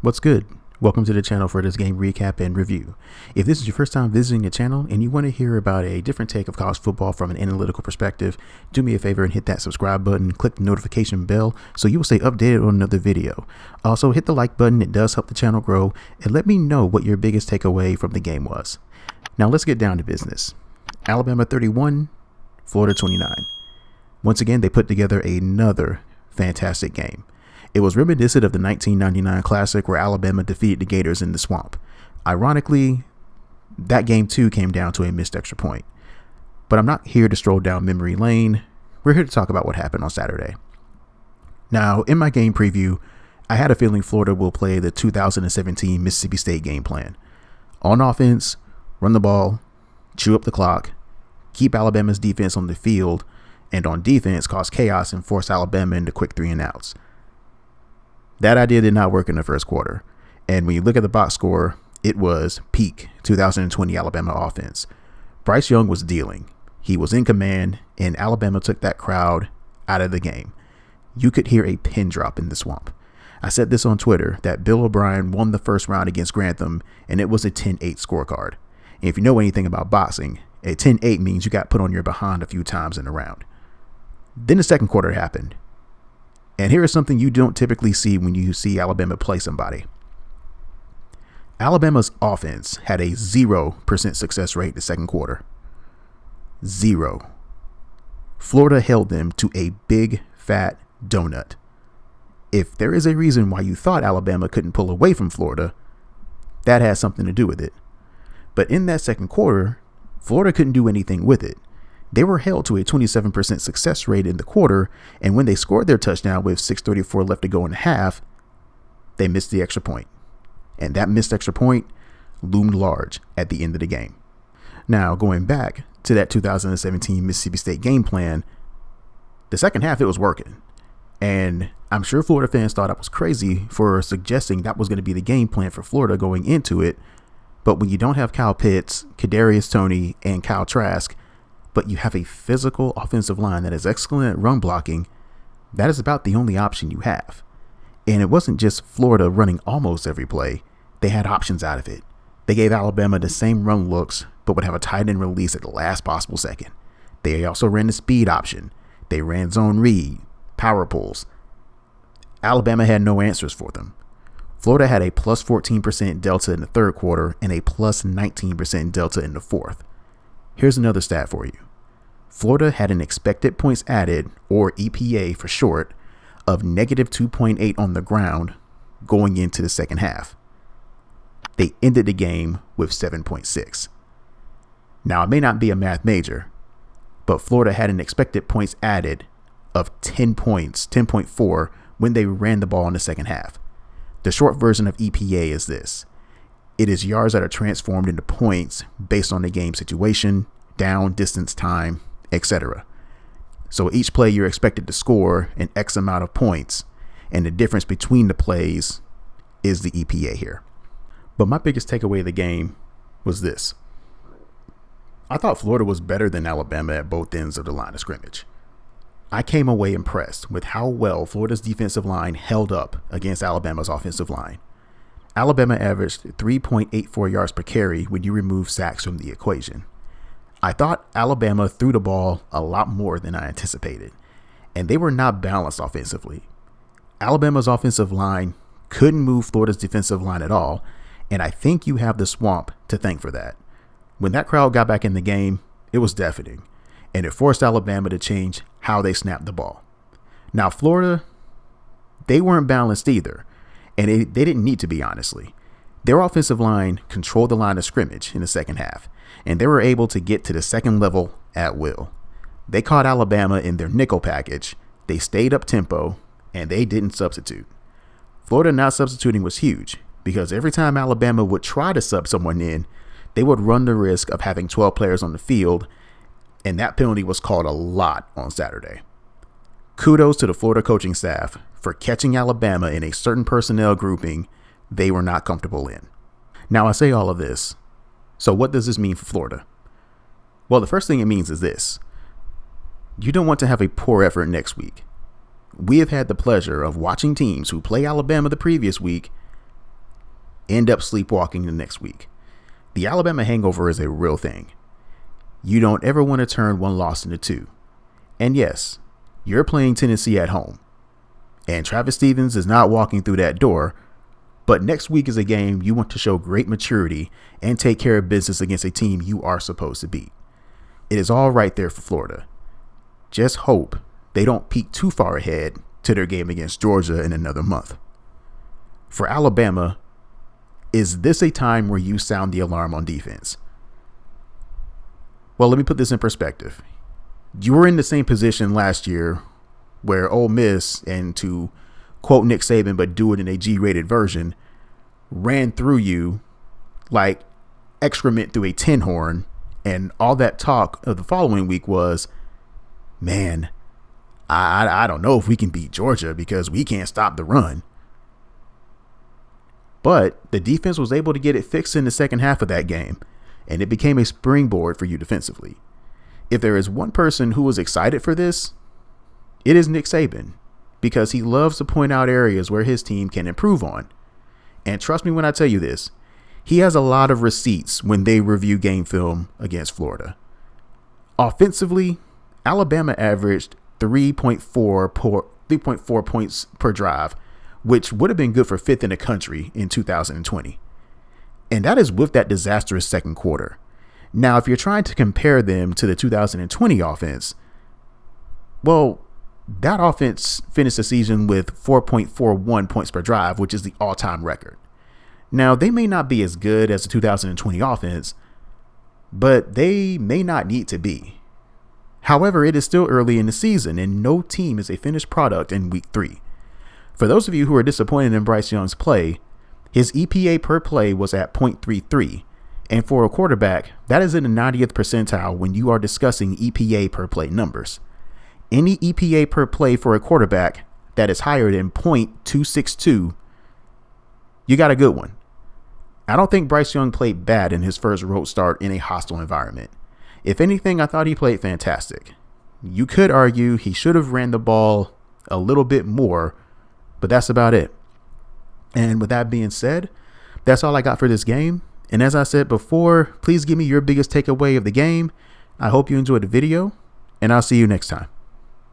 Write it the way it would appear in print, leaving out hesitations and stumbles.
What's good? Welcome to the channel for this game recap and review. If this is your first time visiting the channel and you want to hear about a different take of college football from an analytical perspective, do me a favor and hit that subscribe button, click the notification bell so you will stay updated on another video. Also, hit the like button, it does help the channel grow, and let me know what your biggest takeaway from the game was. Now let's get down to business. Alabama 31, Florida 29. Once again, they put together another fantastic game. It was reminiscent of the 1999 Classic where Alabama defeated the Gators in the swamp. Ironically, that game too came down to a missed extra point. But I'm not here to stroll down memory lane. We're here to talk about what happened on Saturday. Now, in my game preview, I had a feeling Florida will play the 2017 Mississippi State game plan. On offense, run the ball, chew up the clock, keep Alabama's defense on the field, and on defense, cause chaos and force Alabama into quick 3-and-outs. That idea did not work in the first quarter. And when you look at the box score, it was peak 2020 Alabama offense. Bryce Young was dealing. He was in command, and Alabama took that crowd out of the game. You could hear a pin drop in the swamp. I said this on Twitter that Bill O'Brien won the first round against Grantham, and it was a 10-8 scorecard. And if you know anything about boxing, a 10-8 means you got put on your behind a few times in the round. Then the second quarter happened. And here is something you don't typically see when you see Alabama play somebody. Alabama's offense had a 0% success rate in the second quarter. 0. Florida held them to a big, fat donut. If there is a reason why you thought Alabama couldn't pull away from Florida, that has something to do with it. But in that second quarter, Florida couldn't do anything with it. They were held to a 27% success rate in the quarter, and when they scored their touchdown with 6:34 left to go in the half, they missed the extra point. And that missed extra point loomed large at the end of the game. Now, going back to that 2017 Mississippi State game plan, the second half, it was working. And I'm sure Florida fans thought I was crazy for suggesting that was going to be the game plan for Florida going into it. But when you don't have Kyle Pitts, Kadarius Toney, and Kyle Trask, but you have a physical offensive line that is excellent at run blocking, that is about the only option you have. And it wasn't just Florida running almost every play. They had options out of it. They gave Alabama the same run looks, but would have a tight end release at the last possible second. They also ran the speed option. They ran zone read, power pulls. Alabama had no answers for them. Florida had a plus 14% delta in the third quarter and a plus 19% delta in the fourth. Here's another stat for you. Florida had an expected points added, or EPA for short, of negative 2.8 on the ground going into the second half. They ended the game with 7.6. Now, it may not be a math major, but Florida had an expected points added of 10 points, 10.4, when they ran the ball in the second half. The short version of EPA is this. It is yards that are transformed into points based on the game situation, down, distance, time, etc. So each play you're expected to score an X amount of points, and the difference between the plays is the EPA here. But my biggest takeaway of the game was this. I thought Florida was better than Alabama at both ends of the line of scrimmage. I came away impressed with how well Florida's defensive line held up against Alabama's offensive line. Alabama averaged 3.84 yards per carry when you remove sacks from the equation. I thought Alabama threw the ball a lot more than I anticipated, and they were not balanced offensively. Alabama's offensive line couldn't move Florida's defensive line at all, and I think you have the swamp to thank for that. When that crowd got back in the game, it was deafening, and it forced Alabama to change how they snapped the ball. Now, Florida, they weren't balanced either, and they didn't need to be, honestly. Their offensive line controlled the line of scrimmage in the second half, and they were able to get to the second level at will. They caught Alabama in their nickel package, they stayed up tempo, and they didn't substitute. Florida not substituting was huge, because every time Alabama would try to sub someone in, they would run the risk of having 12 players on the field, and that penalty was called a lot on Saturday. Kudos to the Florida coaching staff for catching Alabama in a certain personnel grouping they were not comfortable in. Now, I say all of this. So what does this mean for Florida? Well, the first thing it means is this. You don't want to have a poor effort next week. We have had the pleasure of watching teams who play Alabama the previous week end up sleepwalking the next week. The Alabama hangover is a real thing. You don't ever want to turn one loss into two. And yes, you're playing Tennessee at home. And Travis Stevens is not walking through that door. But next week is a game you want to show great maturity and take care of business against a team you are supposed to beat. It is all right there for Florida. Just hope they don't peek too far ahead to their game against Georgia in another month. For Alabama, is this a time where you sound the alarm on defense? Well, let me put this in perspective. You were in the same position last year where Ole Miss, and to quote Nick Saban, but do it in a G-rated version, ran through you like excrement through a tin horn. And all that talk of the following week was, man, I don't know if we can beat Georgia because we can't stop the run. But the defense was able to get it fixed in the second half of that game, and it became a springboard for you defensively. If there is one person who was excited for this, it is Nick Saban, because he loves to point out areas where his team can improve on. And trust me when I tell you this, he has a lot of receipts when they review game film against Florida. Offensively, Alabama averaged 3.4 points per drive, which would have been good for fifth in the country in 2020. And that is with that disastrous second quarter. Now, if you're trying to compare them to the 2020 offense, well, that offense finished the season with 4.41 points per drive, which is the all-time record. Now, they may not be as good as the 2020 offense, but they may not need to be. However, it is still early in the season, and no team is a finished product in week 3. For those of you who are disappointed in Bryce Young's play, his EPA per play was at .33, and for a quarterback, that is in the 90th percentile when you are discussing EPA per play numbers. Any EPA per play for a quarterback that is higher than .262, you got a good one. I don't think Bryce Young played bad in his first road start in a hostile environment. If anything, I thought he played fantastic. You could argue he should have ran the ball a little bit more, but that's about it. And with that being said, that's all I got for this game. And as I said before, please give me your biggest takeaway of the game. I hope you enjoyed the video, and I'll see you next time.